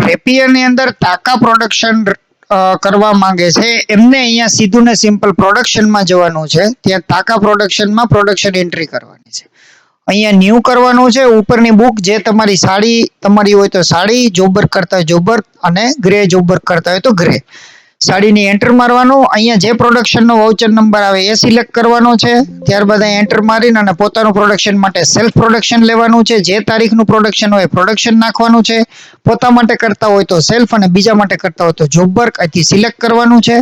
રેપિયરની અંદર ટાકા પ્રોડક્શન કરવા માંગે છે એમને અહીંયા સીધું ને સિમ્પલ પ્રોડક્શનમાં જવાનું છે. ત્યાં ટાકા પ્રોડક્શનમાં પ્રોડક્શન એન્ટ્રી કરવાની છે. અહીંયા ન્યૂ કરવાનું છે. ઉપરની બુક જે તમારી સાડી તમારી હોય તો સાડી, જોબર કરતા હોય જોબર અને ગ્રે જોબર કરતા હોય તો ગ્રે. સાડીની એન્ટર મારવાનું. અહીંયા જે પ્રોડક્શનનો વાઉચર નંબર આવે એ સિલેક્ટ કરવાનો છે. ત્યારબાદ અહીં એન્ટર મારીને અને પોતાનું પ્રોડક્શન માટે સેલ્ફ પ્રોડક્શન લેવાનું છે. જે તારીખનું પ્રોડક્શન હોય પ્રોડક્શન નાખવાનું છે. પોતા માટે કરતા હોય તો સેલ્ફ અને બીજા માટે કરતા હોય તો જોબ વર્ક અહીંથી સિલેક્ટ કરવાનું છે.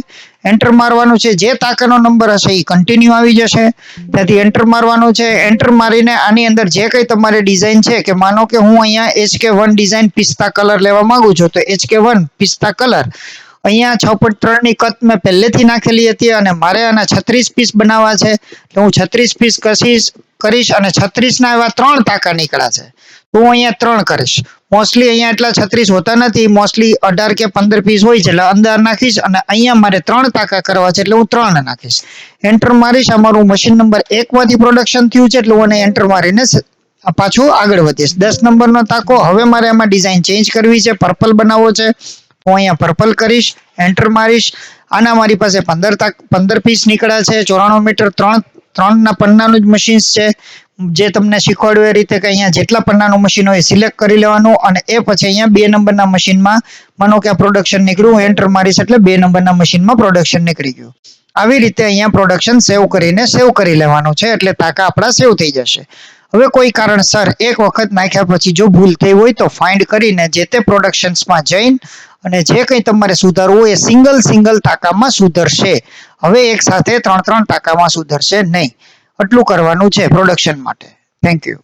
એન્ટર મારવાનું છે. જે તાકાનો નંબર હશે એ કન્ટિન્યુ આવી જશે. ત્યાંથી એન્ટર મારવાનું છે. એન્ટર મારીને આની અંદર જે કંઈ તમારે ડિઝાઇન છે કે માનો કે હું અહીંયા HK1 ડિઝાઇન પિસ્તા કલર લેવા માંગુ છું તો HK1 પિસ્તા કલર અહીંયા 6.3 ની કત મેં પહેલેથી નાખેલી હતી અને મારે આના 36 પીસ બનાવવા છે તો હું 36 પીસ કરીશ અને 36 ના એવા 3 તાકા નીકળ્યા છે તો હું અહીંયા 3 કરીશ. મોસ્ટલી અહીંયા એટલા 36 હોતા નથી, મોસ્ટલી 18 કે 15 પીસ હોય છે એટલે અંદર નાખીશ અને અહીંયા મારે 3 તાકા કરવા છે એટલે હું 3 નાખીશ. એન્ટર મારીશ. આ મારું મશીન નંબર 1 માંથી પ્રોડક્શન થયું છે એટલે હું એન્ટર મારીને પાછું આગળ વધીશ. 10 નંબરનો તાકો. હવે મારે આમાં ડિઝાઇન ચેન્જ કરવી છે, પર્પલ બનાવવો છે. હું અહીંયા પર્પલ કરીશ, એન્ટર મારીશ. આના મારી પાસે 15 પીસ નીકળ્યા છે. 94 મીટર 3 પન્નાનું જ મશીન છે. જે તમને શીખવાડ્યું એ રીતે કે અહીંયા જેટલા પન્નાનું મશીન હોય સિલેક્ટ કરી લેવાનું અને એ પછી અહીંયા 2 નંબરના મશીનમાં માનો કે આ પ્રોડક્શન નીકળ્યું, હું એન્ટર મારીશ એટલે 2 નંબરના મશીનમાં પ્રોડક્શન નીકળી ગયું. આવી રીતે અહીંયા પ્રોડક્શન સેવ કરી લેવાનું છે એટલે તાકા આપણા સેવ થઈ જશે. હવે કોઈ કારણસર એક વખત નાખ્યા પછી જો ભૂલ થઈ હોય તો ફાઇન્ડ કરીને જે તે પ્રોડક્શન્સમાં જઈને અને જે કંઈ તમારે સુધારવું હોય એ સિંગલ તાકામાં સુધરશે. હવે એક સાથે 3 તાકામાં સુધરશે નહીં. આટલું કરવાનું છે પ્રોડક્શન માટે. Thank you.